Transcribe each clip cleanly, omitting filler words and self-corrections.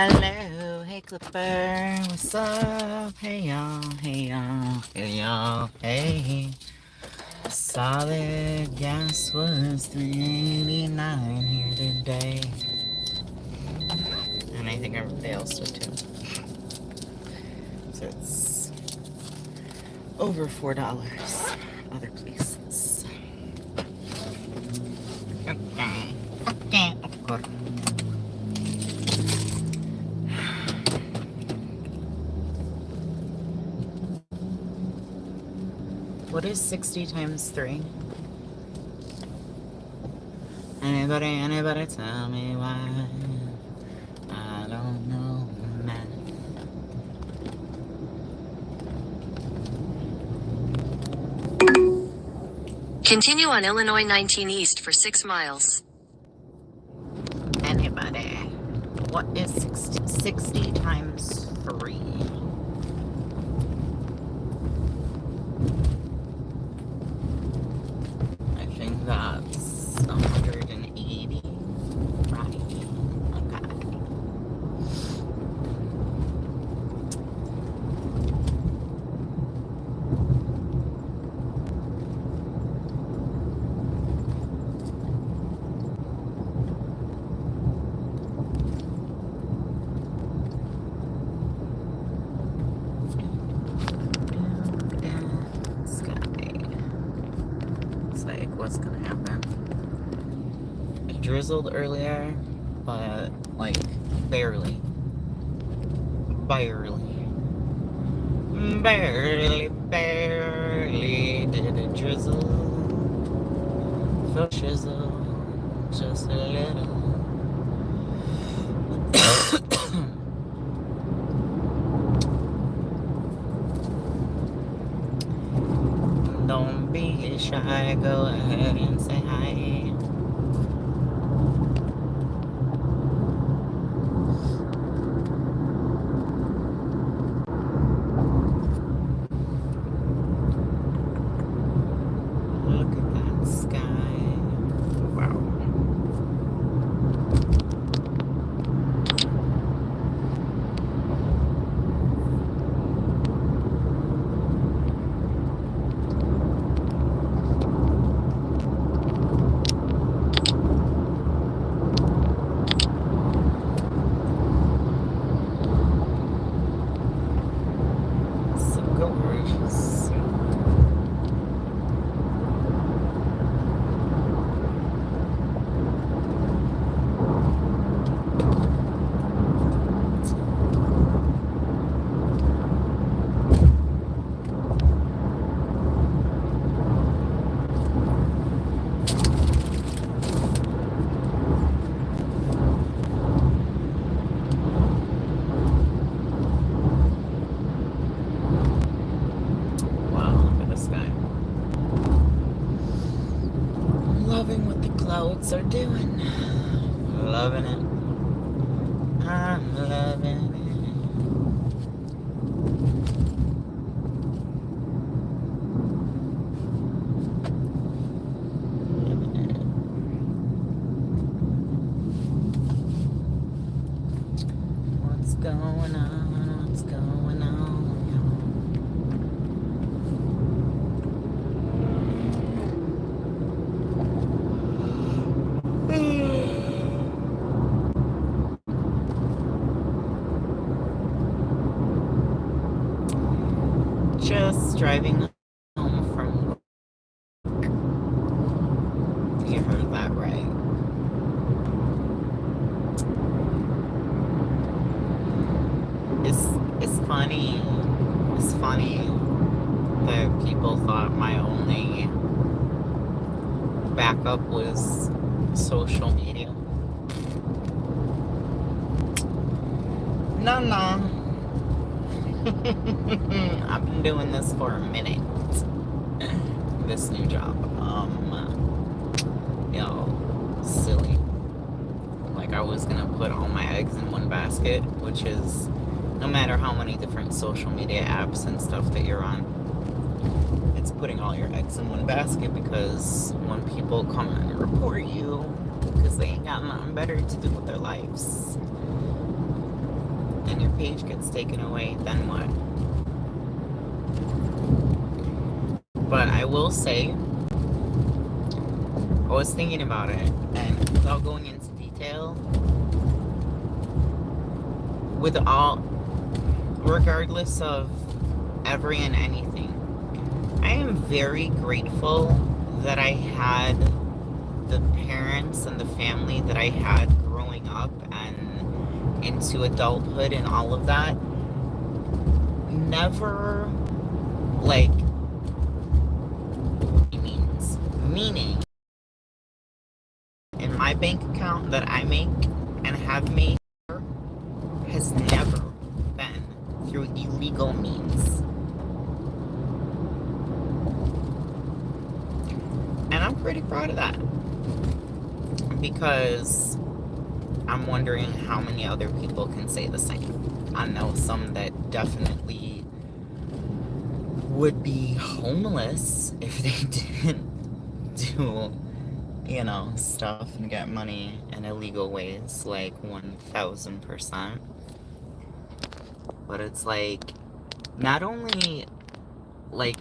Hello, hey Clipper, what's up? Hey y'all, hey y'all, hey y'all, hey. Solid gas was 389 here today. And I think everybody else did too. So it's over $4 other places. Okay, okay, okay. What is 60 times 3? Anybody tell me why? I don't know, man. Continue on Illinois 19 East for 6 miles. Anybody? What is 60 times 3? I think that's 180. Right. Okay. It's like, what's gonna happen? It drizzled earlier, but like barely. Barely did it drizzle. Felt shizzle, just a little. Don't be shy, go ahead and say hi. Look at that sky. Wow. So gorgeous. Wow, look at the sky. Loving what the clouds are doing. Loving it. I'm loving it. Loving it. What's going on? What's going on? Just driving home from work. You heard that right. It's funny. It's funny that people thought my only backup was social media. No. I've been doing this for a minute. This new job. Silly. Like I was gonna put all my eggs in one basket, which is no matter how many different social media apps and stuff that you're on, it's putting all your eggs in one basket because when people come and report you because they ain't got nothing better to do with their lives, and your page gets taken away, then what? But I will say, I was thinking about it, and without going into detail, with all, regardless of every and anything, I am very grateful that I had the parents and the family that I had growing up and into adulthood and all of that. Never, like, meaning in my bank account that I make and have made has never been through illegal means. And I'm pretty proud of that, because I'm wondering how many other people can say the same. I know some that definitely would be homeless if they didn't do, you know, stuff and get money in illegal ways, like 1000%. But it's like, not only, like,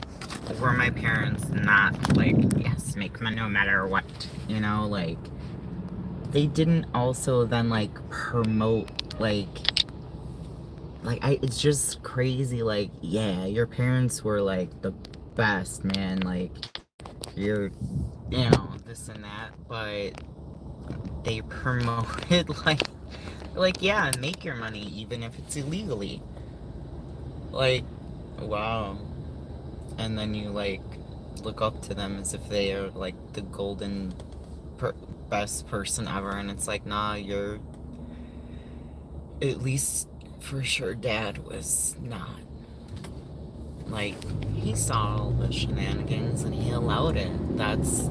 were my parents not, like, yes, make money no matter what, you know, like, they didn't also then, like, promote, it's just crazy, like, yeah, your parents were, like, the best, man, like, you're, you know, this and that, but they promoted, like, yeah, make your money, even if it's illegally. Like, wow. And then you, like, look up to them as if they are, like, the golden best person ever, and it's like, nah, you're, at least for sure Dad was not. Like, he saw all the shenanigans and he allowed it. That's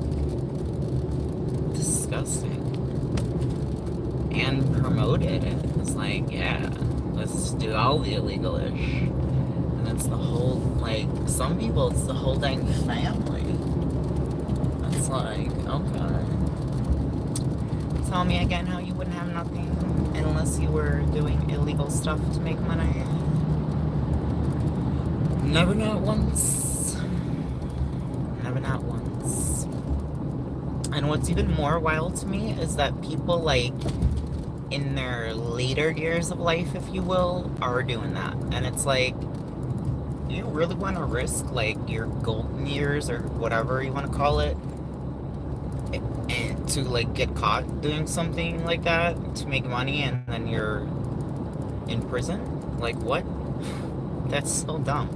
disgusting. And promoted it. It's like, yeah, let's do all the illegal-ish. And it's the whole, like, some people, it's the whole dang family. It's like, okay. Tell me again how you wouldn't have nothing unless you were doing illegal stuff to make money. Never, not once. Never, not once. And what's even more wild to me is that people, like, in their later years of life, if you will, are doing that. And it's like, you really want to risk, like, your golden years or whatever you want to call it, and to, like, get caught doing something like that to make money, and then you're in prison? Like, what? That's so dumb.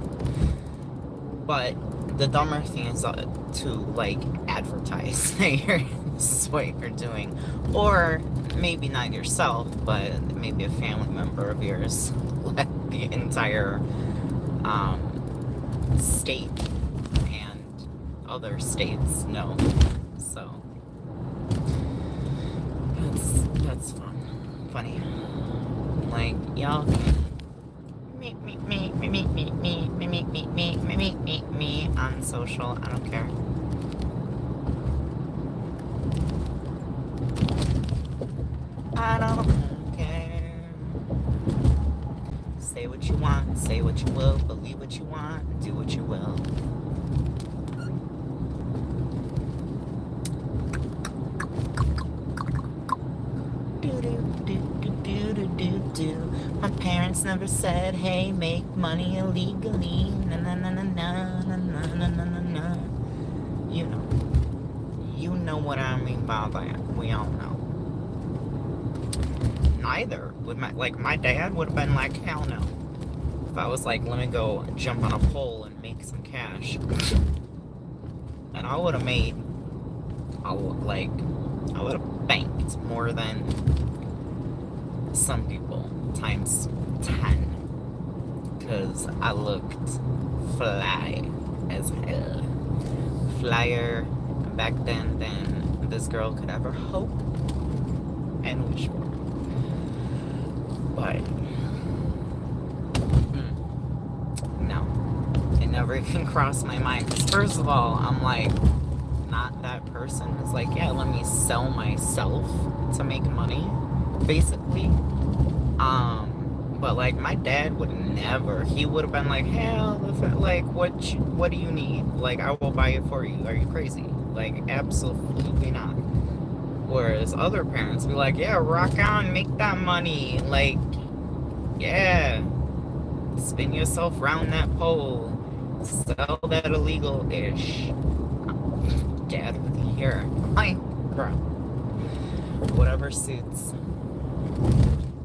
But the dumber thing is to, like, advertise that this is what you're doing. Or maybe not yourself, but maybe a family member of yours let the entire state and other states know. So that's funny. Like, y'all me on social. I don't care. I don't care. Say what you want, say what you will, believe what you want, do what you will. My parents never said, hey, make money illegally. Na na na na na na na na na na na. You know what I mean by that. We all know. Neither would my dad would have been like, hell no. If I was like, let me go jump on a pole and make some cash, and I would have made, I would have banked more than some people times 10, because I looked fly as hell, flyer back then than this girl could ever hope and wish for. But no, it never even crossed my mind, because first of all, I'm like, not that person. It's like, yeah, let me sell myself to make money, basically. But like my dad would never. He would have been like, hell, like what do you need? Like I will buy it for you. Are you crazy? Like absolutely not. Whereas other parents be like, yeah, rock on, make that money. Like, yeah, spin yourself round that pole, sell that illegal ish. Dad of the year. Hi, bro. Whatever suits.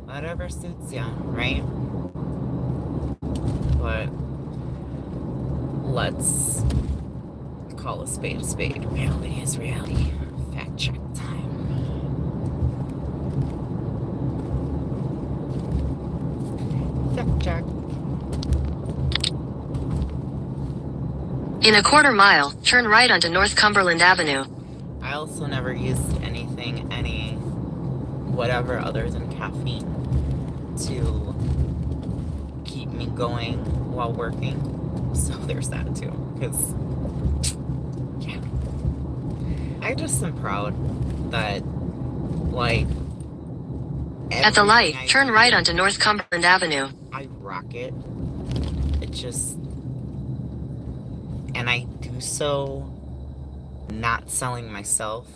Whatever suits ya, right? But let's call a spade a spade. Reality is reality. Fact check time. Fact check. In a quarter mile, turn right onto North Cumberland Avenue. I also never used anything, any whatever other than caffeine to keep me going while working. So there's that too. Because, yeah. I just am proud that, like, At the light, everything I turn do, right onto North Cumberland Avenue. I rock it. It just, and I do so not selling myself,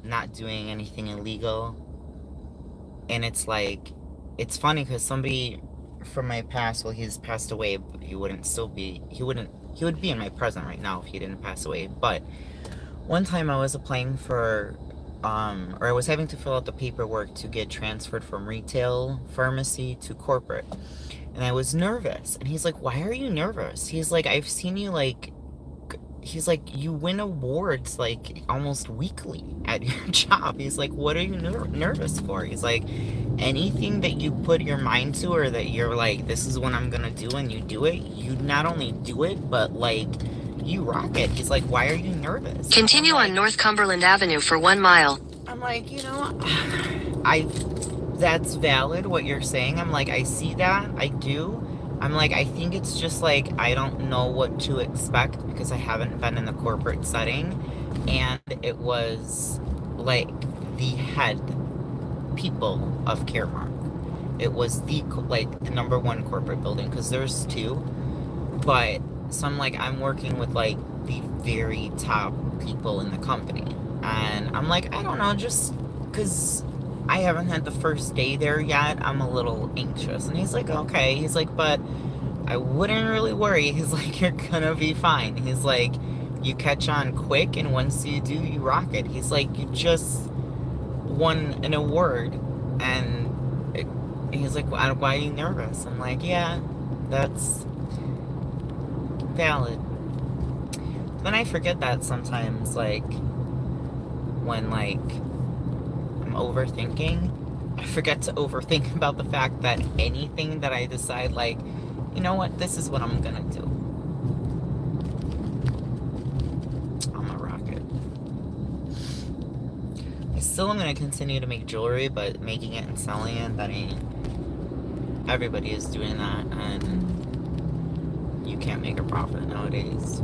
not doing anything illegal. And it's like, it's funny because somebody from my past, well, he's passed away, but he would be in my present right now if he didn't pass away. But one time I was applying for, or I was having to fill out the paperwork to get transferred from retail pharmacy to corporate. And I was nervous. And he's like, why are you nervous? He's like, I've seen you he's like, you win awards like almost weekly at your job. He's like, what are you nervous for? He's like, anything that you put your mind to, or that you're like, this is what I'm gonna do, and you do it, you not only do it, but like, you rock it. He's like, why are you nervous? Continue on North Cumberland Avenue for 1 mile. I'm like, you know, that's valid what you're saying. I'm like, I see that, I do. I'm like, I think it's just like, I don't know what to expect because I haven't been in the corporate setting. And it was like the head people of Caremark. It was the number one corporate building, because there's two. But so I'm like, I'm working with like the very top people in the company. And I'm like, I don't know, just because I haven't had the first day there yet, I'm a little anxious. And he's like, okay. He's like, but I wouldn't really worry. He's like, you're gonna be fine. He's like, you catch on quick, and once you do, you rock it. He's like, you just won an award. And he's like, why are you nervous? I'm like, yeah, that's valid. Then I forget that sometimes, like, when, like, I'm overthinking, I forget to overthink about the fact that anything that I decide, like, you know what, this is what I'm gonna do. I'm gonna rock it. I still am gonna continue to make jewelry, but making it and selling it, that ain't, everybody is doing that, and you can't make a profit nowadays.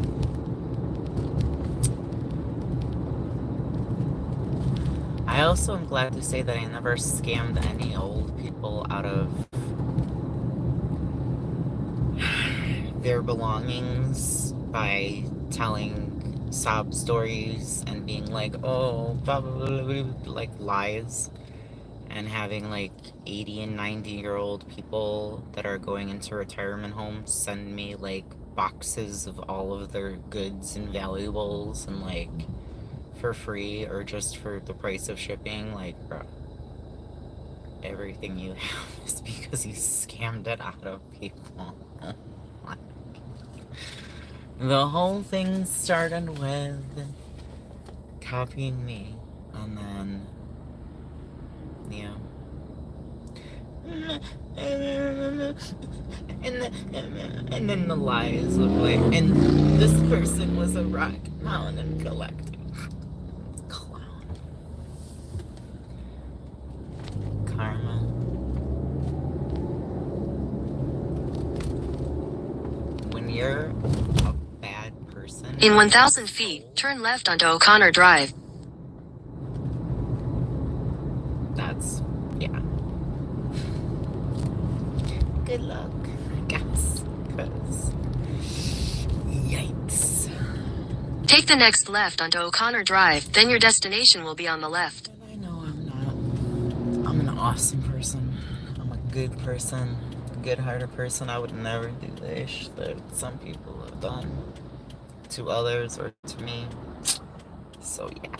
I also am glad to say that I never scammed any old people out of their belongings by telling sob stories and being like, oh, blah, blah, blah, blah, blah, like lies, and having like 80 and 90-year-old people that are going into retirement homes send me like boxes of all of their goods and valuables, and like for free or just for the price of shipping. Like, bro, everything you have is because you scammed it out of people. The whole thing started with copying me, and then, yeah. And then the lies of like, and this person was a rock mountain collector. Clown. Karma. When you're a bad person. In 1,000 feet, turn left onto O'Connor Drive. That's, yeah. Take the next left onto O'Connor Drive, then your destination will be on the left. And I know I'm not. I'm an awesome person. I'm a good person, good-hearted person. I would never do this that some people have done to others or to me. So yeah.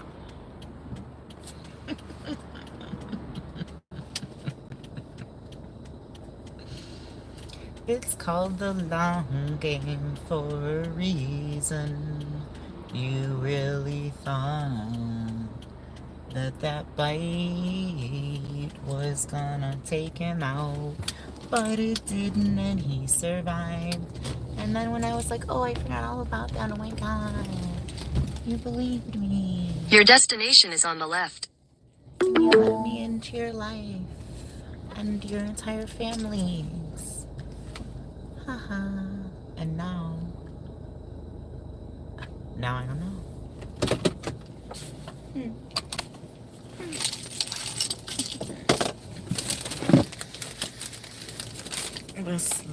It's called the long game for a reason. You really thought that bite was gonna take him out, but it didn't, and he survived. And then when I was like, oh, I forgot all about that, oh my god, you believed me. Your destination is on the left. You let me into your life and your entire families. Haha. And now I don't know.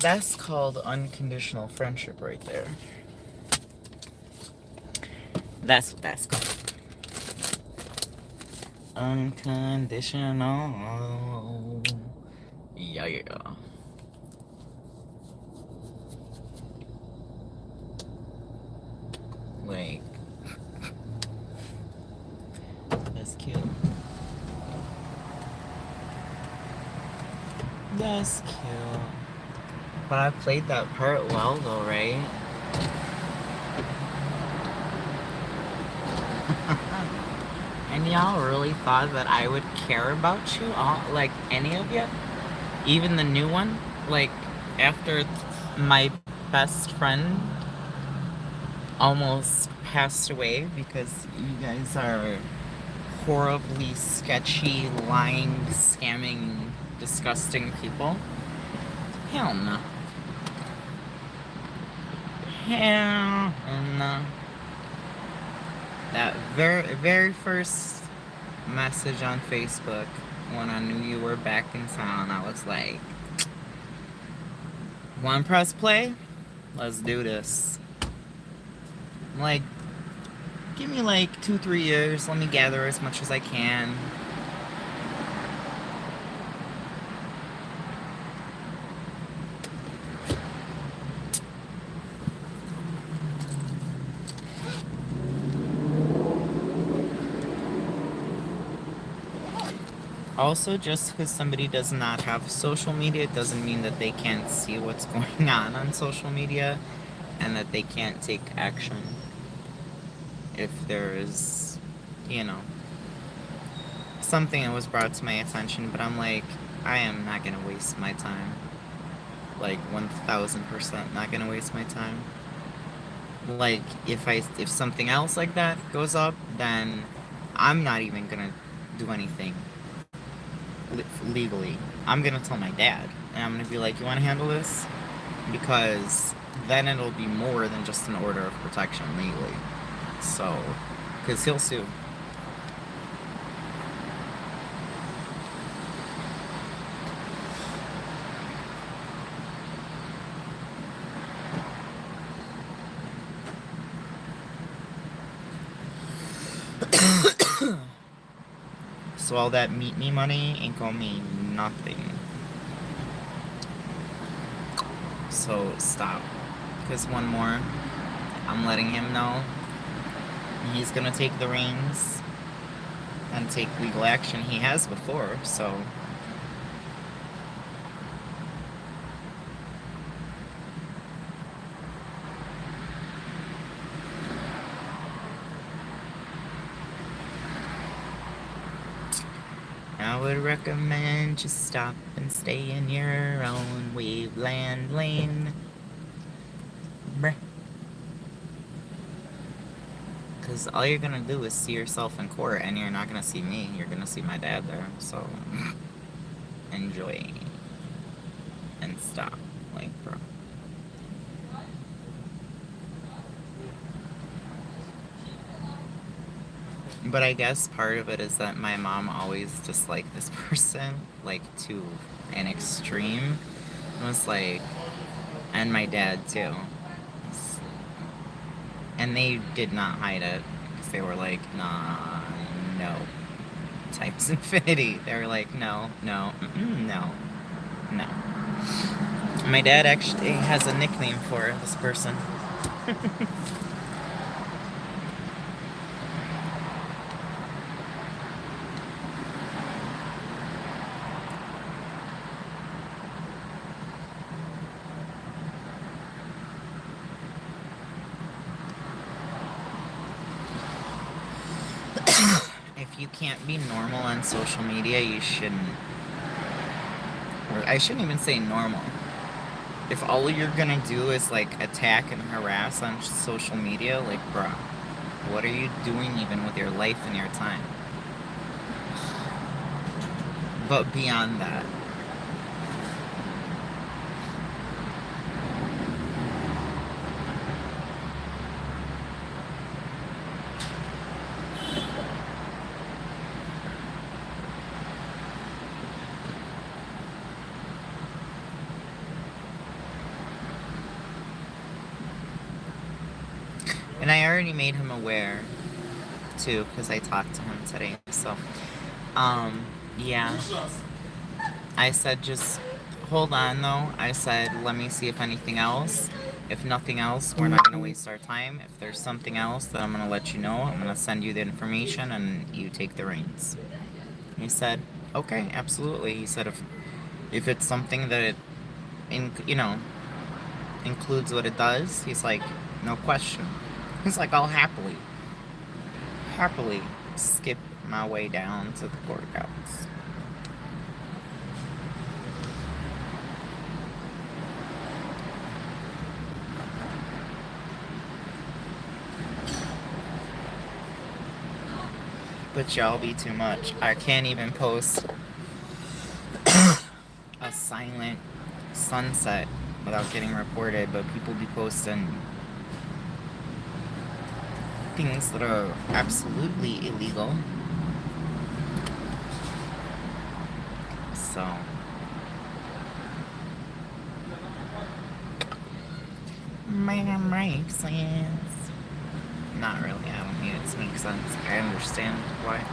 That's called unconditional friendship right there. That's what that's called. Unconditional. Yeah. Like, that's cute. That's cute. But I played that part well though, right? And y'all really thought that I would care about you all, like any of you? Even the new one? Like, after my best friend almost passed away because you guys are horribly sketchy, lying, scamming, disgusting people. Hell no. Hell no. That very first message on Facebook when I knew you were back in town, I was like, wanna press play? Let's do this. Like, give me like 2-3 years, let me gather as much as I can. Also, just because somebody does not have social media doesn't mean that they can't see what's going on social media and that they can't take action if there is, you know, something that was brought to my attention. But I'm like, I am not going to waste my time. Like, 1000% not going to waste my time. Like, if something else like that goes up, then I'm not even going to do anything legally. I'm gonna tell my dad, and I'm gonna be like, you want to handle this? Because then it'll be more than just an order of protection legally. So, because he'll sue. So all that meet me money ain't gonna mean nothing. So stop. Because one more, I'm letting him know he's gonna take the reins and take legal action. He has before, so. I would recommend you stop and stay in your own waveland lane. Bruh. Because all you're gonna do is see yourself in court, and you're not gonna see me. You're gonna see my dad there. So, enjoy. And stop. Like, bro. But I guess part of it is that my mom always disliked this person, like, to an extreme. It was like, and my dad too. And they did not hide it. Because they were like, nah, no. Types infinity. They were like, no, no, no, no. My dad actually has a nickname for this person. If you can't be normal on social media, you shouldn't. Or I shouldn't even say normal. If all you're gonna do is like attack and harass on social media, like, bruh, what are you doing even with your life and your time? But beyond that, and I already made him aware too, because I talked to him today. So, yeah. I said, just hold on though. I said, let me see if anything else. If nothing else, we're not gonna waste our time. If there's something else, then I'm gonna let you know. I'm gonna send you the information and you take the reins. He said, okay, absolutely. He said, if it's something that it, includes what it does, he's like, no question. He's like, I'll happily skip my way down to the courthouse. But y'all be too much. I can't even post a silent sunset without getting reported, but people be posting things that are absolutely illegal. So makes sense. Not really, I don't need it to make sense. I understand why.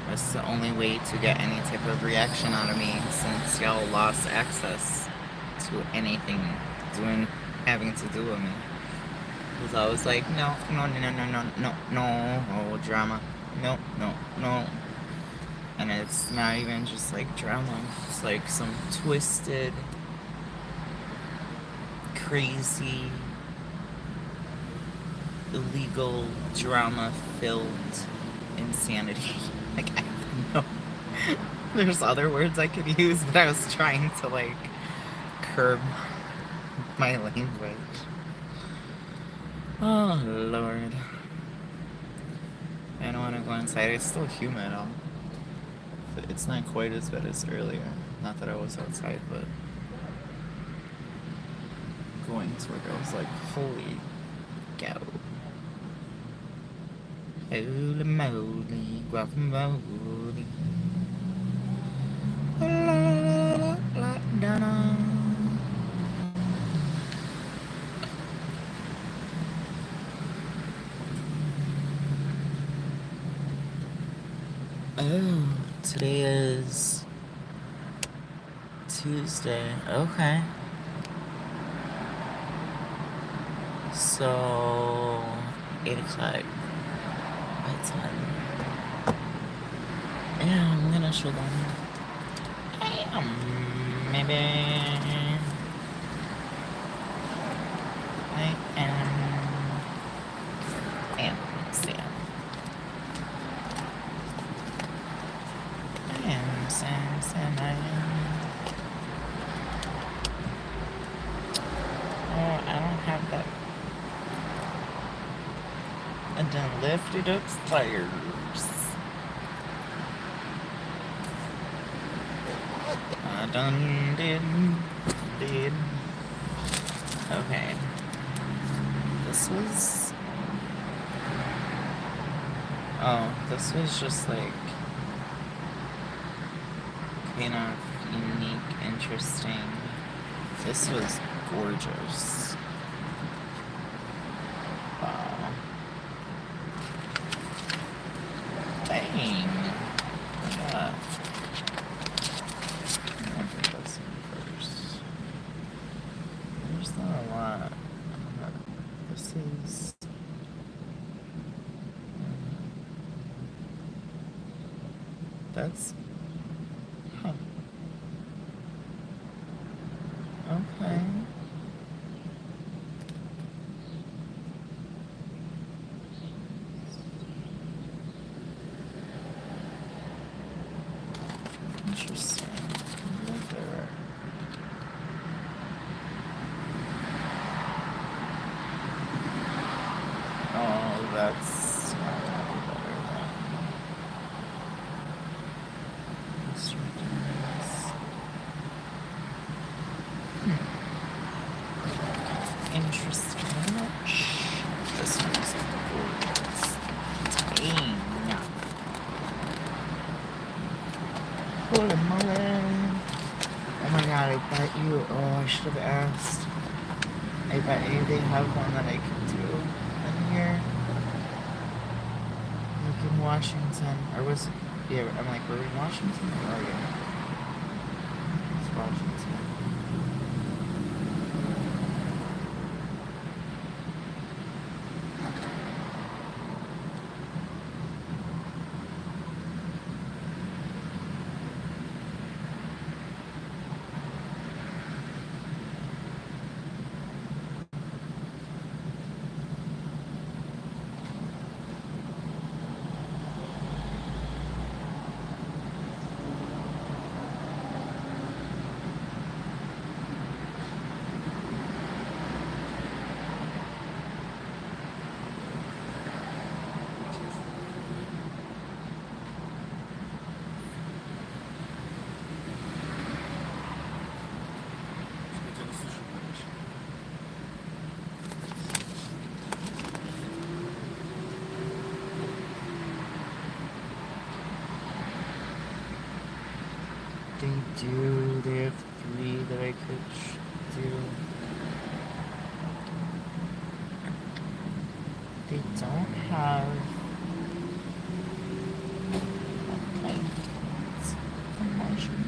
That's the only way to get any type of reaction out of me since y'all lost access to anything having to do with me. Because I was like, no, drama. No. And it's not even just like drama. It's like some twisted, crazy, illegal, drama-filled insanity. Like, I don't know. There's other words I could use, but I was trying to, like, curb my language. Oh, Lord. I don't want to go inside. It's still humid out. It's not quite as bad as earlier. Not that I was outside, but going to work, I was like, holy cow. Holy moly, guacamole. La la la la la. Oh, today is Tuesday. Okay. So, 8 o'clock. What time? Yeah, I'm gonna show them. Maybe I am Sam. I am Sam. Oh, I don't have that. I done lifted upstairs. I done did. Okay. This was just like of unique, interesting. This was gorgeous. Wow. Dang. Yeah. I'll do this one first. There's not a lot. This is. That's. Huh. Okay. Interesting. Look there. Oh, that's not gonna be better than this returns. Interesting. This one's gorgeous. Dang. Holy moly. Oh my god, I bet you. Oh, I should have asked. I bet you they have one that I could do in here. Like in Washington. Or was it? Yeah, I'm like, were we in Washington or Oregon? It's Washington. They have 3 that I could do. They don't have. Okay. It's from Washington.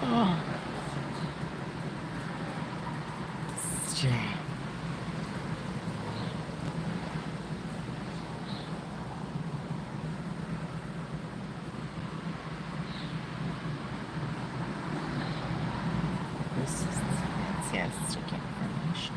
Oh. Stop. This is fantastic information.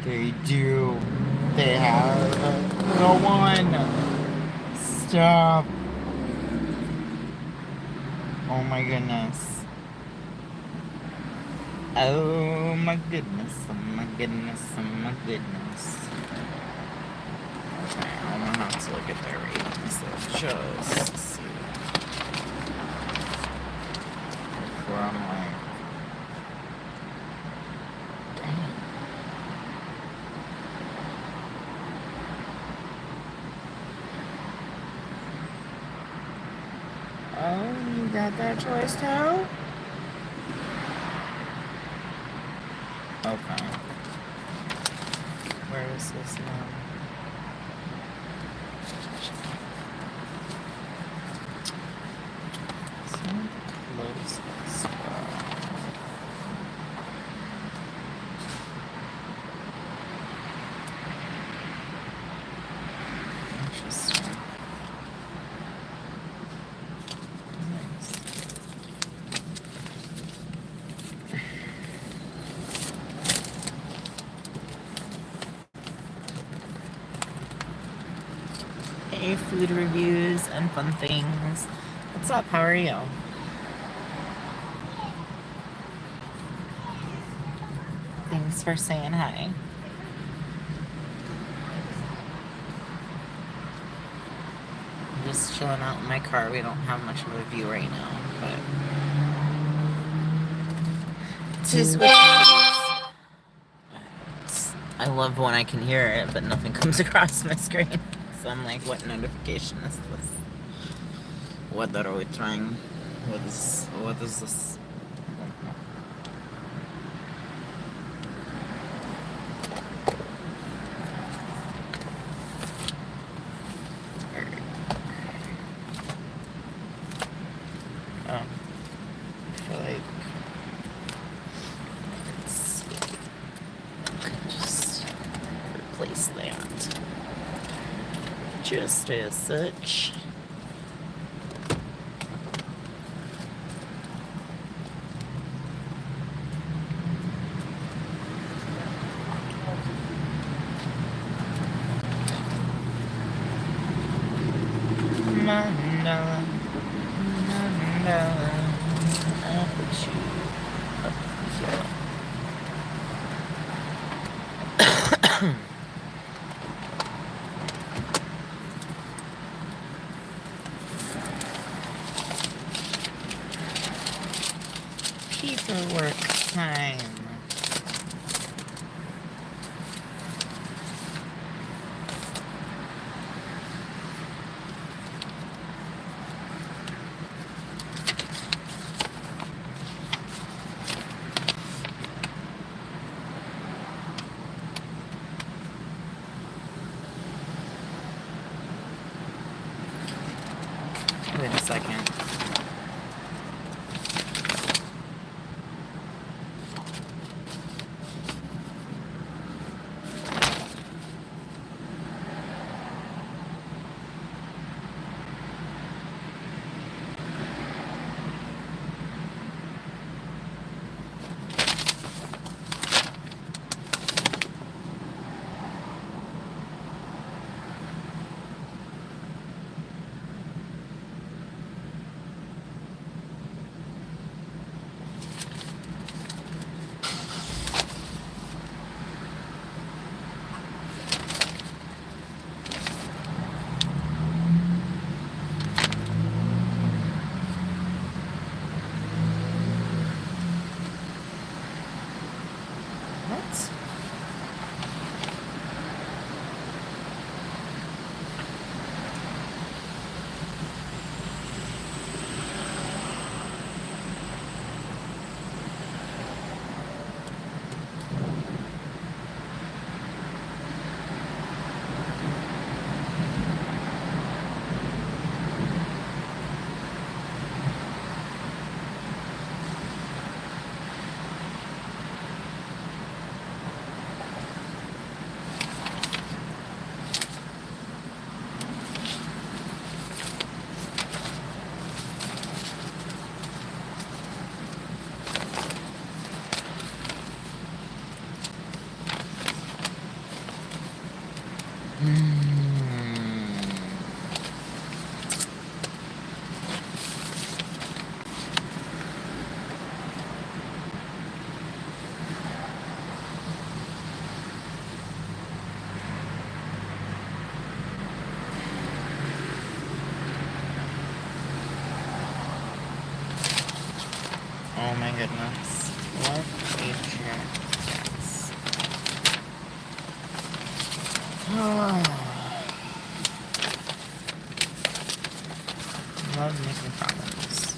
They do. They have the one. Stop. Oh my goodness. Oh my goodness. Oh my goodness. Oh my goodness. Okay, I'm gonna have to look at their ratings though, just to see. Before I'm like, dang. got that choice too? Okay. Where is this now? So closest. Interesting. Nice. Hey, food reviews and fun things. What's up? How are you? Thanks for saying hi. I'm just chilling out in my car. We don't have much of a view right now, but it is what it is. I love when I can hear it, but nothing comes across my screen. So I'm like, what notification is this? What are we trying? What is this? Oh, I feel like I could just replace that just as such. Mandala, mandala, I put you up here. Paperwork time. Wait a second. What? Oh my goodness. What a jackass. Love making problems.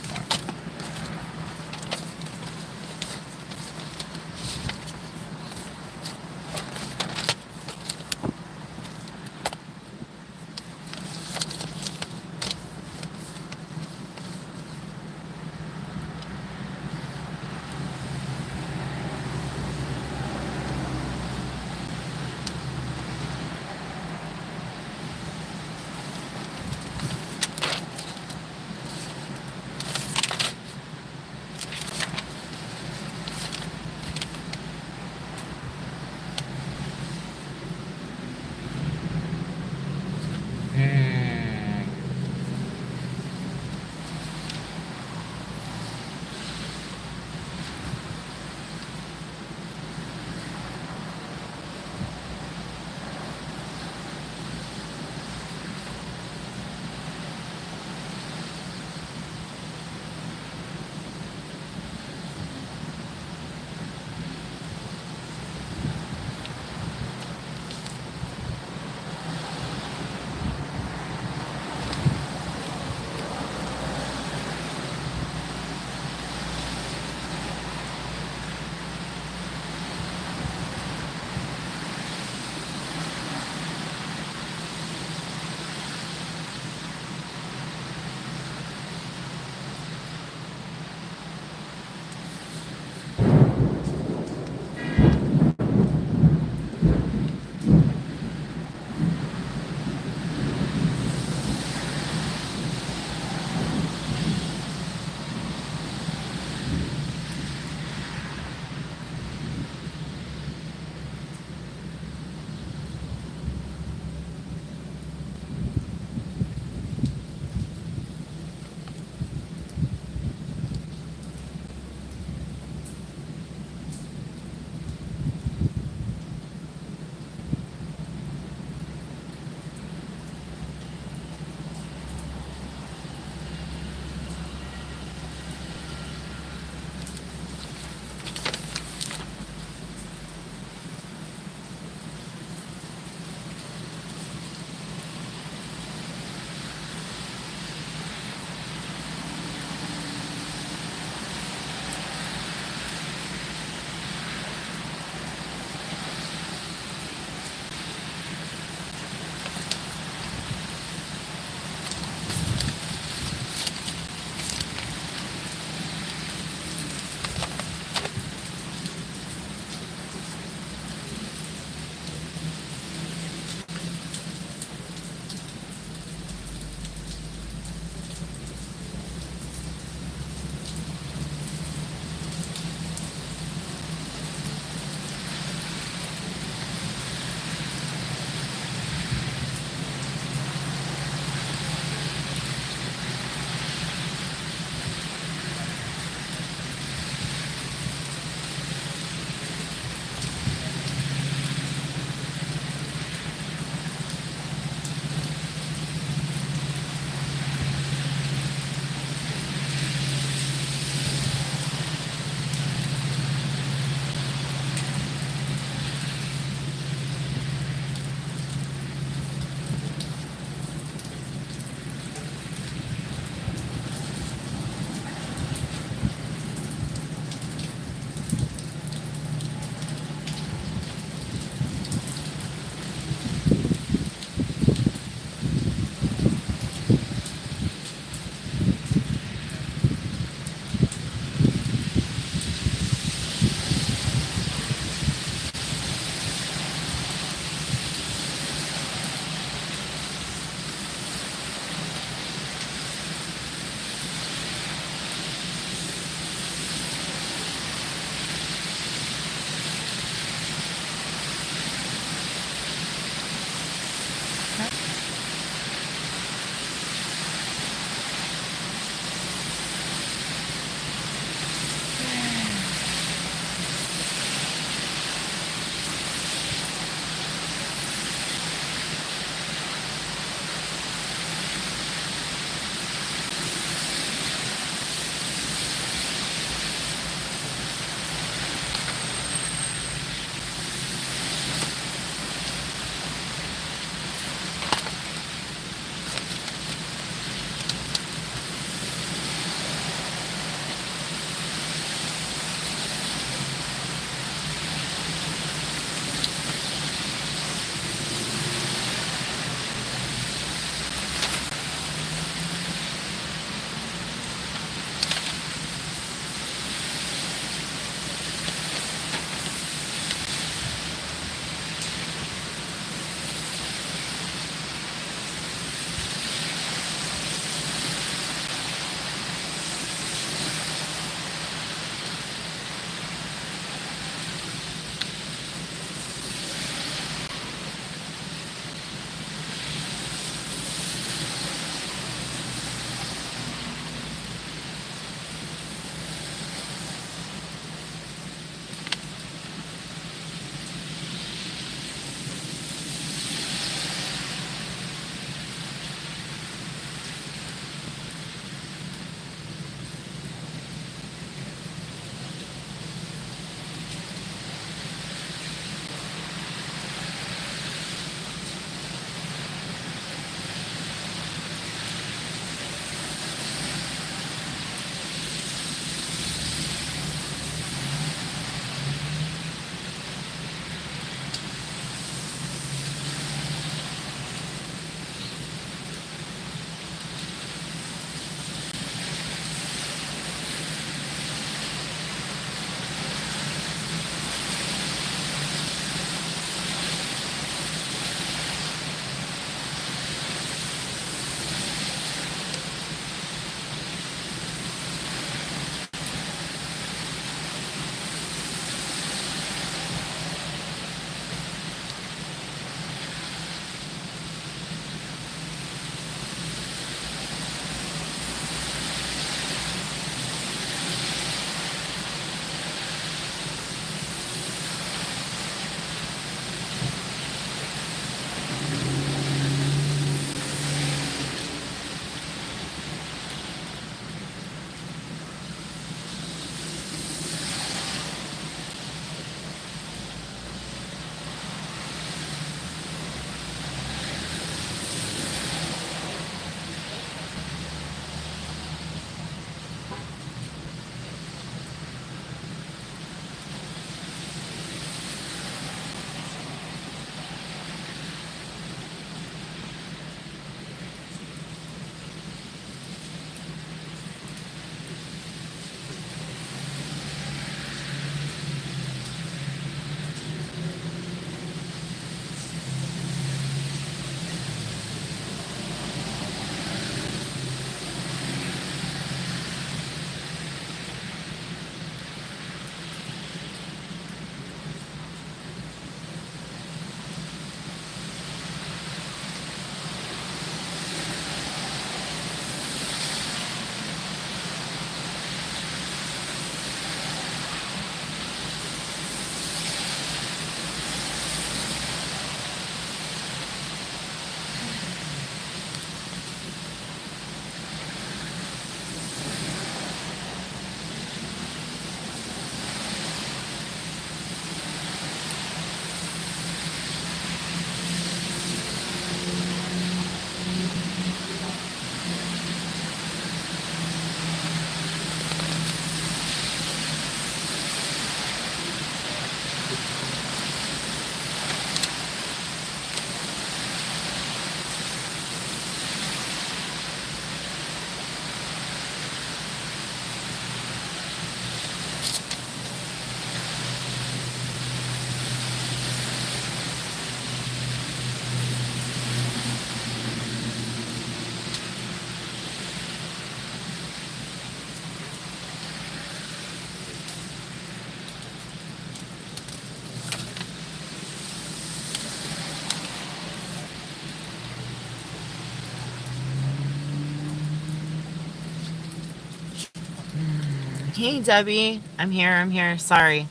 Hey, Debbie. I'm here. Sorry.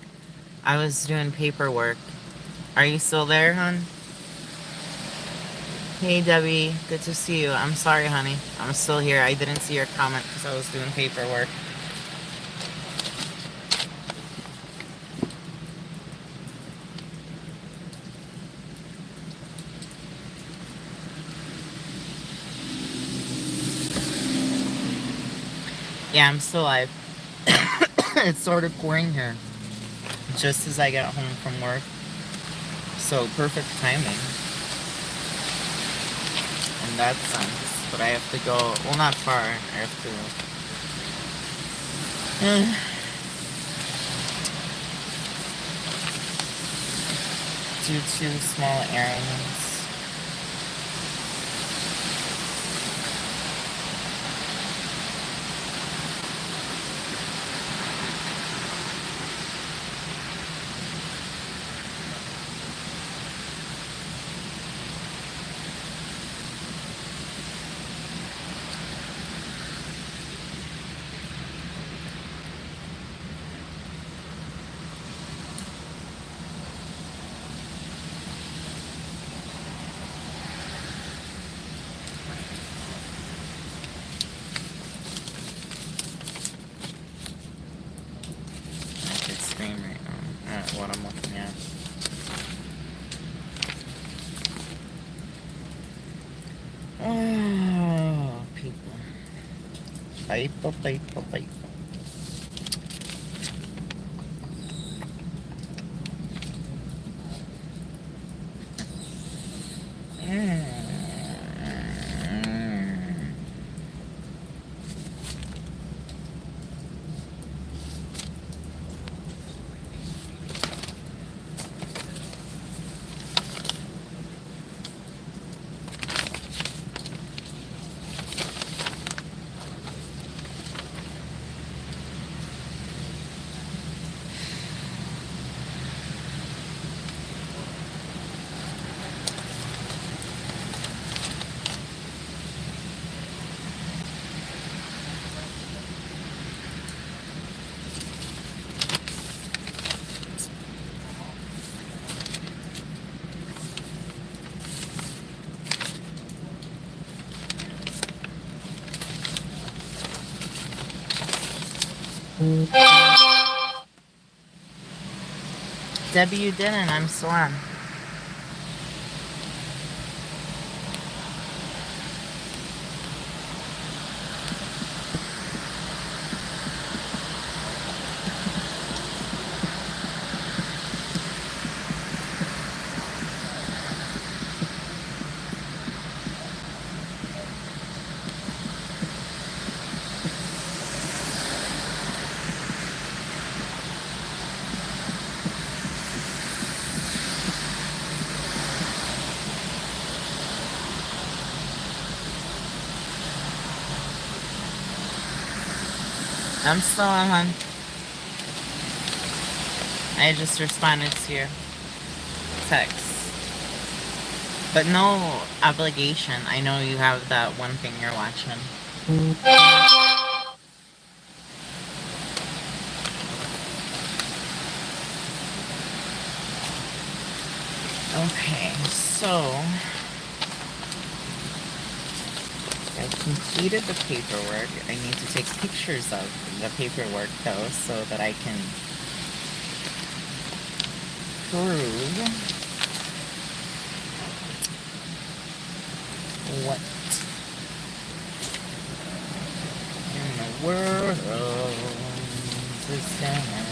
I was doing paperwork. Are you still there, hon? Hey, Debbie. Good to see you. I'm sorry, honey. I'm still here. I didn't see your comment because I was doing paperwork. Yeah, I'm still alive. It started pouring here just as I got home from work. So, perfect timing in that sense. But I have to go, well, not far. I have to do 2 small errands. I could scream right now at what I'm looking at. Oh, people. People. Debbie, you didn't. I'm still on. I'm still on, hon. I just responded to your text. But no obligation. I know you have that one thing you're watching. Okay, so I completed the paperwork. I need to take pictures of the paperwork though so that I can prove what in the world is going on.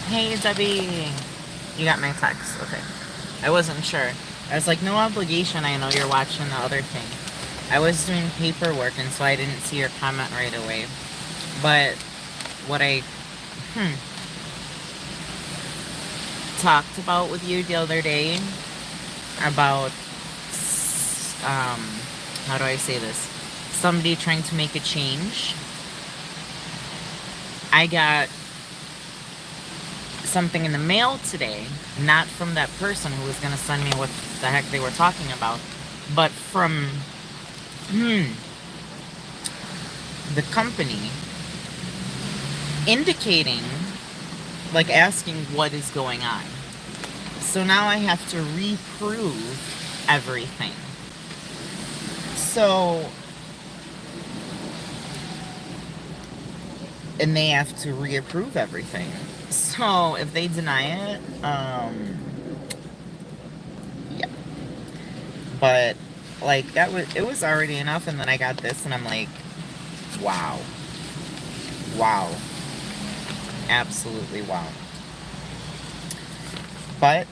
Hey, Debbie. You got my text. Okay. I wasn't sure. I was like, no obligation. I know you're watching the other thing. I was doing paperwork, and so I didn't see your comment right away. But what I talked about with you the other day about, how do I say this? Somebody trying to make a change. I got something in the mail today, not from that person who was going to send me what the heck they were talking about, but from the company, indicating, like asking what is going on. So now I have to reprove everything. So, and they have to reapprove everything. So if they deny it, yeah. But like it was already enough, and then I got this, and I'm like, wow, absolutely wow. But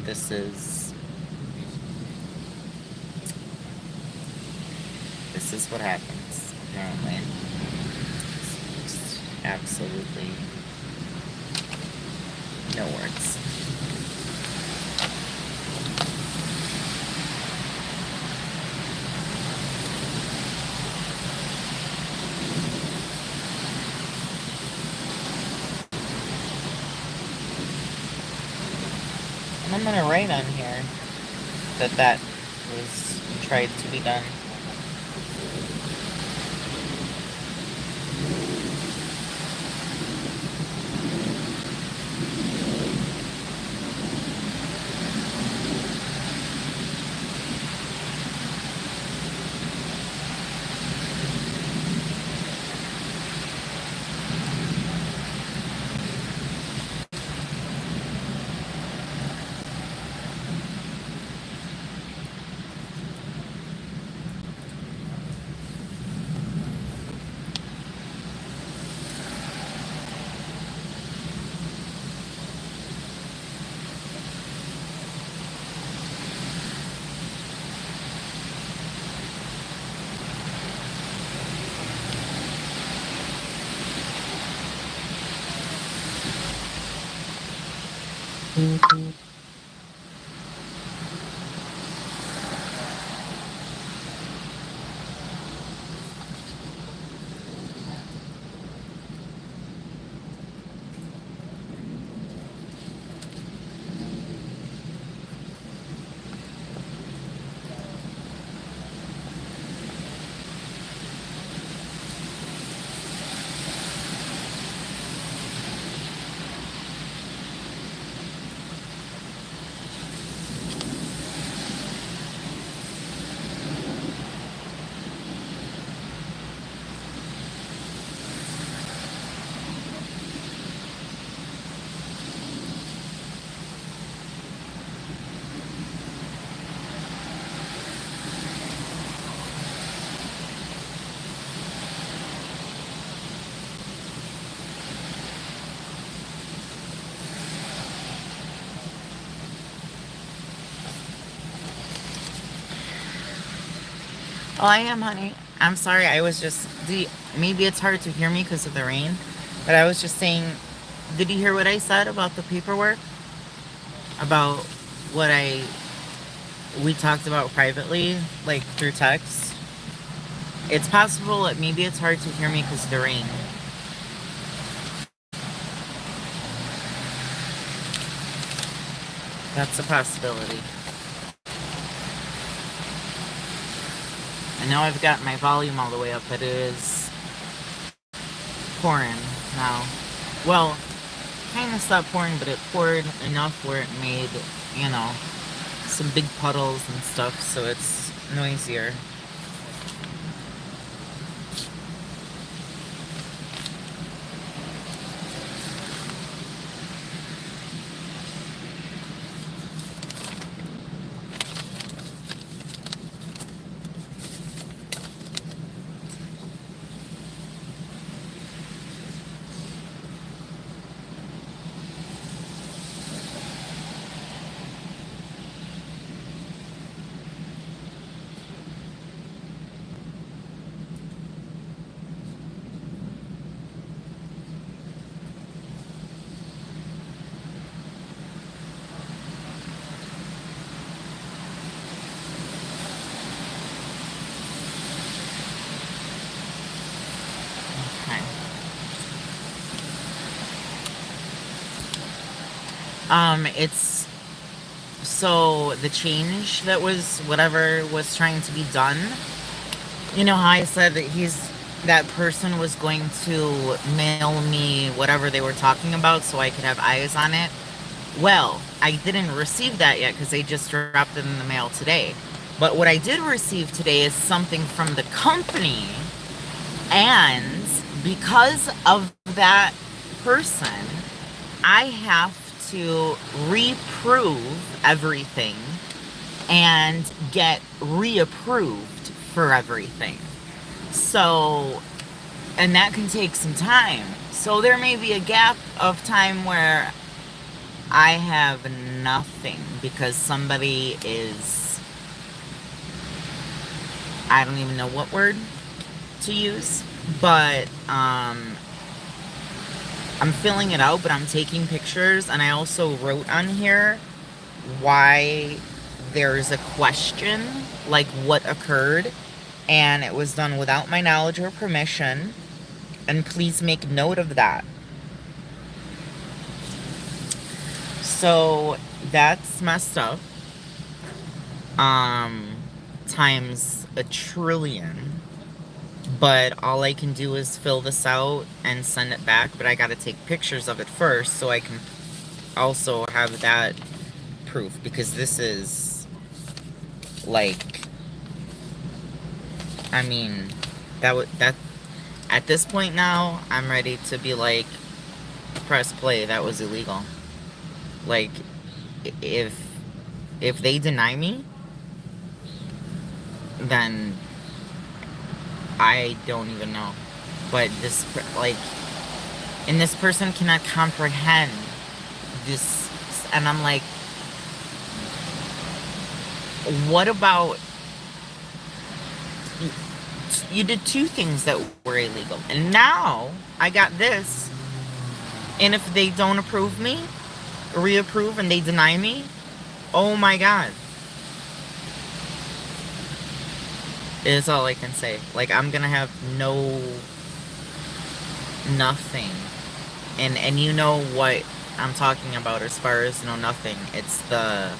this is what happens apparently. It's absolutely no words. And I'm gonna write on here that was tried to be done. Oh, I am, honey. I'm sorry. I was just maybe it's hard to hear me because of the rain, but I was just saying, did you hear what I said about the paperwork? About what we talked about privately, like through text? It's possible that maybe it's hard to hear me because of the rain. That's a possibility. I know I've got my volume all the way up, but it is pouring now. Well, kind of stopped pouring, but it poured enough where it made, some big puddles and stuff, so it's noisier. It's so the change that was whatever was trying to be done. You know how I said that that person was going to mail me whatever they were talking about so I could have eyes on it. Well, I didn't receive that yet because they just dropped it in the mail today. But what I did receive today is something from the company, and because of that person, I have to reprove everything and get reapproved for everything. So, and that can take some time. So there may be a gap of time where I have nothing because somebody is, I don't even know what word to use, but I'm filling it out, but I'm taking pictures, and I also wrote on here why there's a question, like what occurred, and it was done without my knowledge or permission, and please make note of that. So that's messed up. Times a trillion. But all I can do is fill this out and send it back, but I gotta take pictures of it first so I can also have that proof, because this is like, I mean, that at this point now, I'm ready to be like, press play, that was illegal. Like, if they deny me, then I don't even know. But this, like, and this person cannot comprehend this, and I'm like, what about, you did two things that were illegal, and now I got this, and if they don't approve me, reapprove, and they deny me, oh my god. Is all I can say. Like, I'm gonna have nothing. And you know what I'm talking about as far as nothing. It's the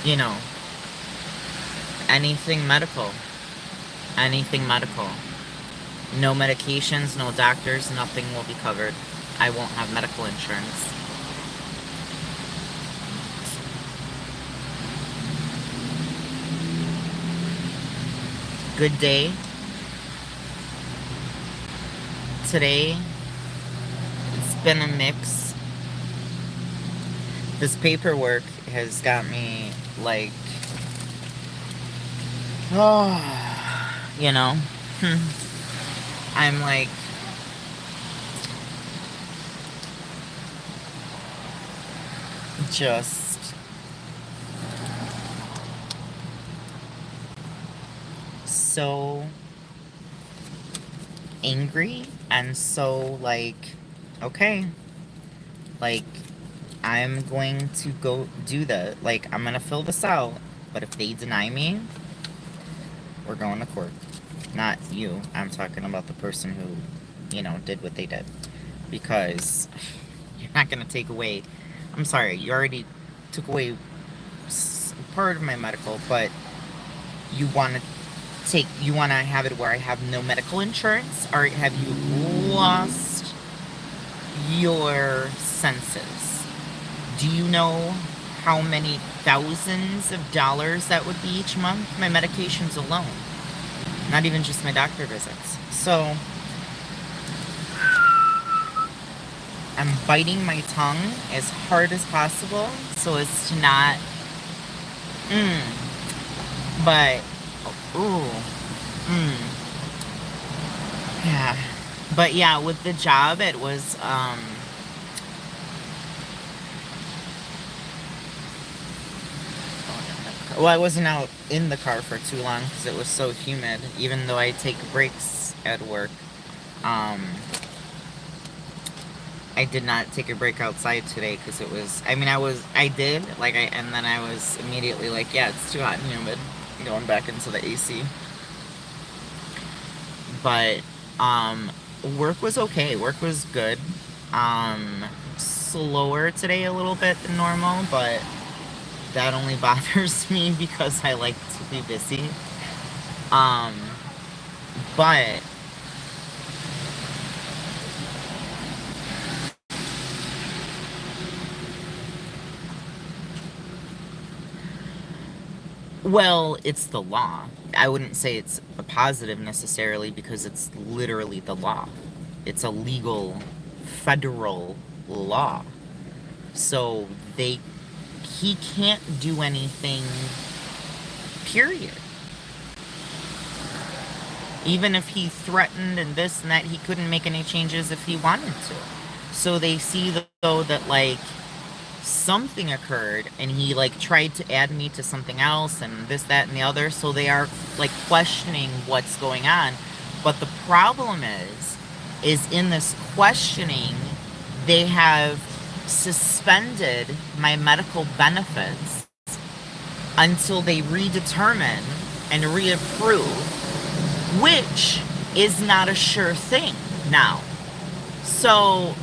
you know, anything medical. Anything medical. No medications, no doctors, nothing will be covered. I won't have medical insurance. Good day. Today, it's been a mix. This paperwork has got me, like, oh, you know, I'm like, just so angry and so like, okay, like, I'm going to go do that. Like, I'm gonna fill this out, but if they deny me, we're going to court. Not you. I'm talking about the person who, did what they did. Because you're not gonna take away, I'm sorry, you already took away part of my medical, but you want to have it where I have no medical insurance? Or have you lost your senses? Do you know how many thousands of dollars that would be each month? My medications alone. Not even just my doctor visits. So, I'm biting my tongue as hard as possible so as to not, but, yeah. But yeah, with the job, it was, well, I wasn't out in the car for too long because it was so humid, even though I take breaks at work. I did not take a break outside today because it was, and then I was immediately like, yeah, it's too hot and humid, going back into the AC. But Um, Work was okay. Work was good. Slower today a little bit than normal, but that only bothers me because I like to be busy. Um, but well, it's the law. I wouldn't say it's a positive necessarily because it's literally the law. It's a legal federal law. So he can't do anything, period. Even if he threatened and this and that, he couldn't make any changes if he wanted to. So they see though that like something occurred and he like tried to add me to something else and this, that, and the other. So they are like questioning what's going on. But the problem is in this questioning, they have suspended my medical benefits until they redetermine and reapprove, which is not a sure thing now. So,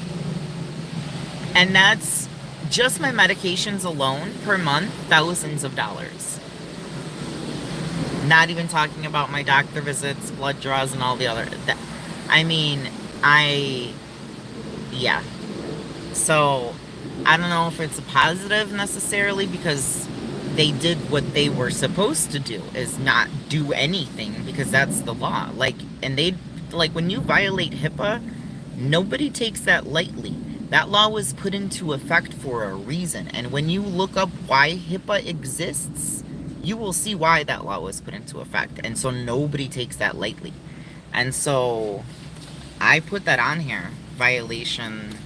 and that's just my medications alone per month, thousands of dollars. Not even talking about my doctor visits, blood draws, and all the other. Yeah. So, I don't know if it's a positive necessarily because they did what they were supposed to do, is not do anything because that's the law. Like, when you violate HIPAA, nobody takes that lightly. That law was put into effect for a reason. And when you look up why HIPAA exists, you will see why that law was put into effect. And so nobody takes that lightly. And so I put that on here. Violation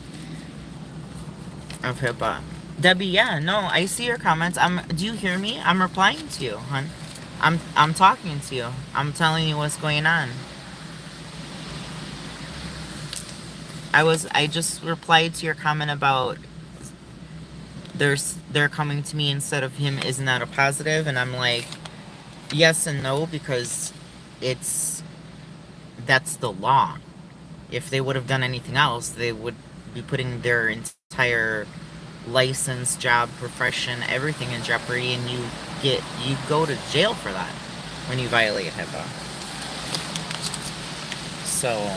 of HIPAA. Debbie, yeah, no, I see your comments. Do you hear me? I'm replying to you, hon. I'm talking to you. I'm telling you what's going on. I just replied to your comment about they're coming to me instead of him. Isn't that a positive? And I'm like, yes and no, because that's the law. If they would have done anything else, they would be putting their entire license, job, profession, everything in jeopardy, and you go to jail for that when you violate HIPAA. So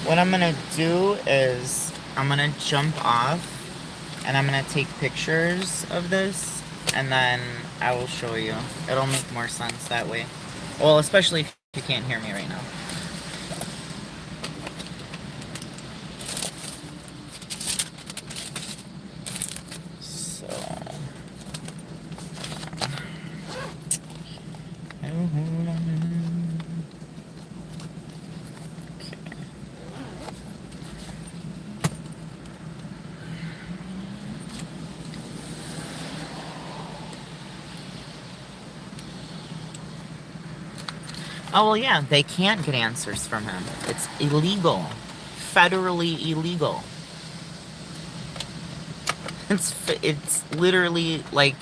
what I'm gonna do is I'm gonna jump off and I'm gonna take pictures of this and then I will show you. It'll make more sense that way. Well, especially if you can't hear me right now. So hold on. Oh, well, yeah, they can't get answers from him. It's illegal. Federally illegal. It's literally like,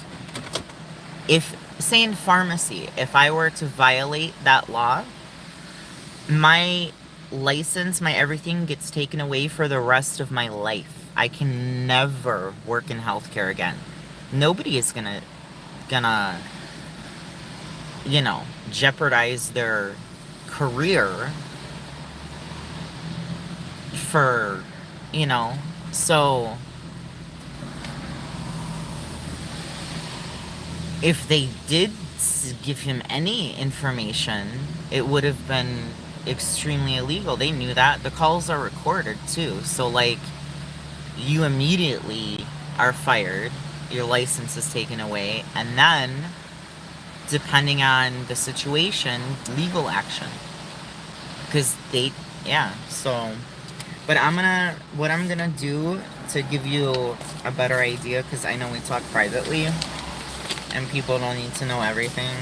say in pharmacy, if I were to violate that law, my license, my everything gets taken away for the rest of my life. I can never work in healthcare again. Nobody is gonna jeopardize their career for, so if they did give him any information, it would have been extremely illegal. They knew that. The calls are recorded too. So like, you immediately are fired, your license is taken away, and then depending on the situation, legal action. Because so But what I'm gonna do to give you a better idea, because I know we talk privately, and people don't need to know everything,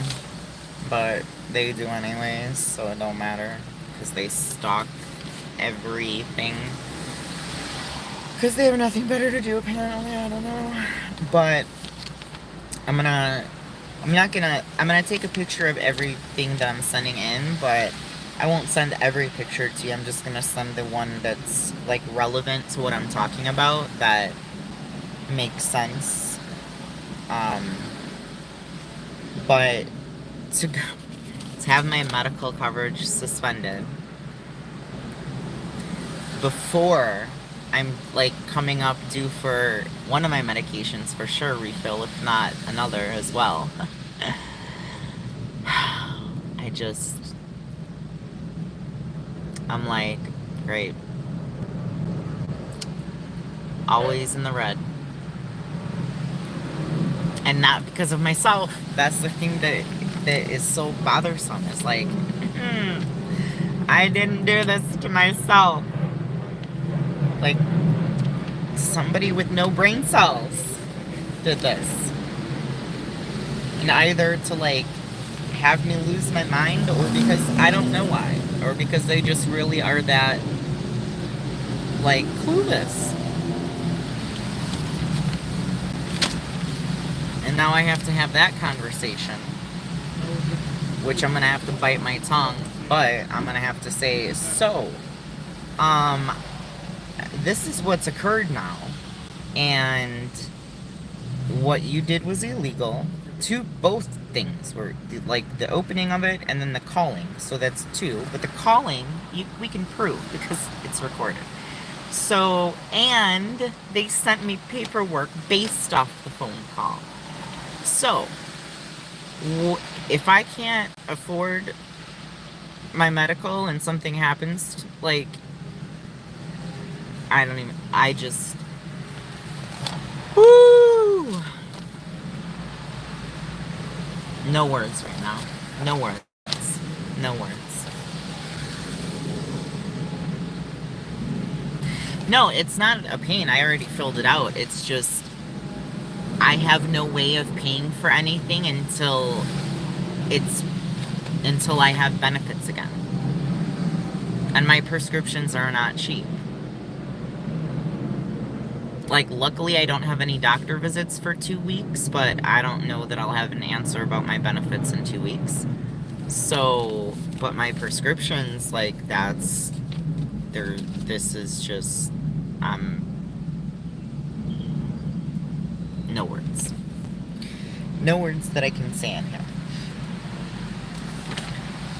but they do anyways, so it don't matter, because they stalk everything. Because they have nothing better to do, apparently, I don't know. But I'm gonna take a picture of everything that I'm sending in, but I won't send every picture to you. I'm just gonna send the one that's like relevant to what I'm talking about, that makes sense. But to have my medical coverage suspended before I'm like coming up due for one of my medications, for sure refill, if not another as well. I'm like, great. Always in the red. And not because of myself. That's the thing that is so bothersome. It's like, I didn't do this to myself. Like, somebody with no brain cells did this. And either to like have me lose my mind, or because I don't know why, or because they just really are that like clueless. And now I have to have that conversation, which I'm gonna have to bite my tongue, but I'm gonna have to say, so this is what's occurred now, and what you did was illegal. Both things were like the opening of it and then the calling, so that's two. But the calling, we can prove because it's recorded. So, and they sent me paperwork based off the phone call. So, if I can't afford my medical and something happens, like, I just, woo! No words right now. No words. No words. No, it's not a pain. I already filled it out. It's just, I have no way of paying for anything until I have benefits again. And my prescriptions are not cheap. Like, luckily I don't have any doctor visits for 2 weeks, but I don't know that I'll have an answer about my benefits in 2 weeks. So, but my prescriptions, like, this is just, no words. No words that I can say in here.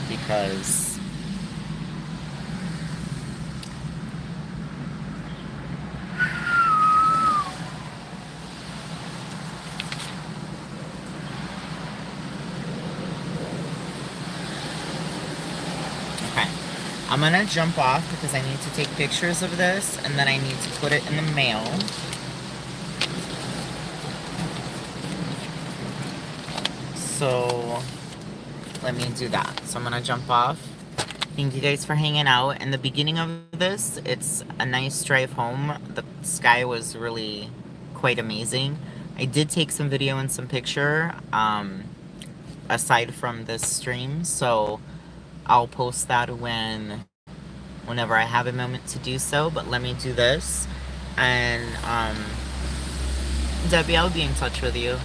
Because I'm gonna jump off because I need to take pictures of this, and then I need to put it in the mail. So let me do that. So I'm gonna jump off. Thank you guys for hanging out. In the beginning of this, it's a nice drive home. The sky was really quite amazing. I did take some video and some picture, aside from this stream, so I'll post that whenever I have a moment to do so. But let me do this, and Debbie, I'll be in touch with you,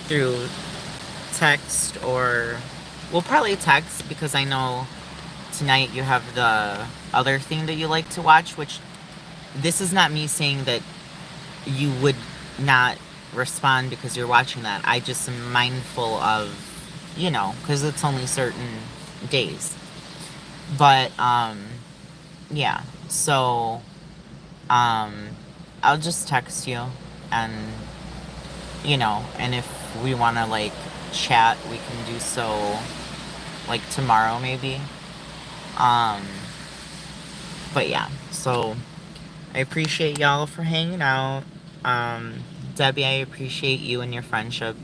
through text, or we'll probably text, because I know tonight you have the other thing that you like to watch, which this is not me saying that you would not respond because you're watching that. I just am mindful of, because it's only certain days. But yeah, so I'll just text you, and and if we want to like chat, we can do so like tomorrow maybe. But yeah, so I appreciate y'all for hanging out. Debbie, I appreciate you and your friendship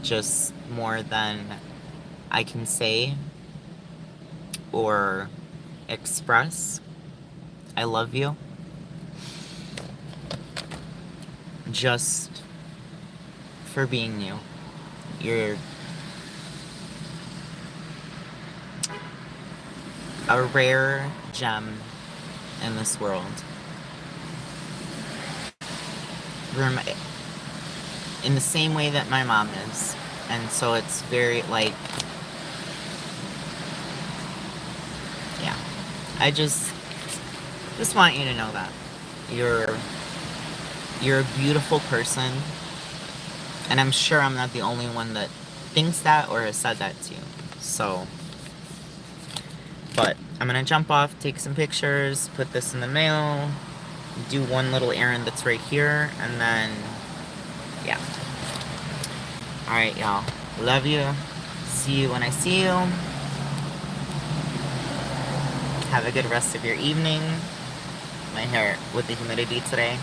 just more than I can say or express. I love you. Just for being you. You're a rare gem in this world. In the same way that my mom is. And so it's very, like, yeah. I just want you to know that. You're a beautiful person. And I'm sure I'm not the only one that thinks that or has said that to you. So, but I'm gonna jump off, take some pictures, put this in the mail, do one little errand that's right here, and then, yeah. Alright, y'all. Love you. See you when I see you. Have a good rest of your evening. My hair, with the humidity today,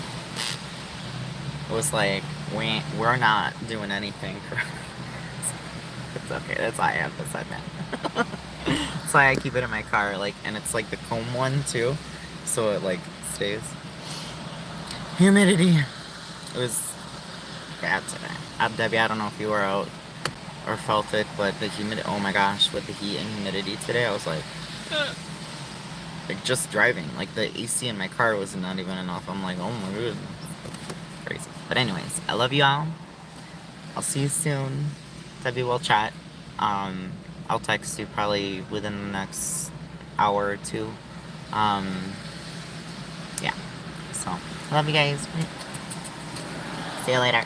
it was like, we're not doing anything. It's okay, that's why I have this said that. That's why I keep it in my car, like, and it's like the comb one too, so it like stays. Humidity. It was bad today. Debbie, I don't know if you were out or felt it, but the humidity, oh my gosh, with the heat and humidity today, I was like just driving, like the AC in my car was not even enough. I'm like, oh my goodness, crazy. But anyways, I love you all. I'll see you soon. Debbie, we'll chat. I'll text you probably within the next hour or two. Yeah. So, love you guys. See you later.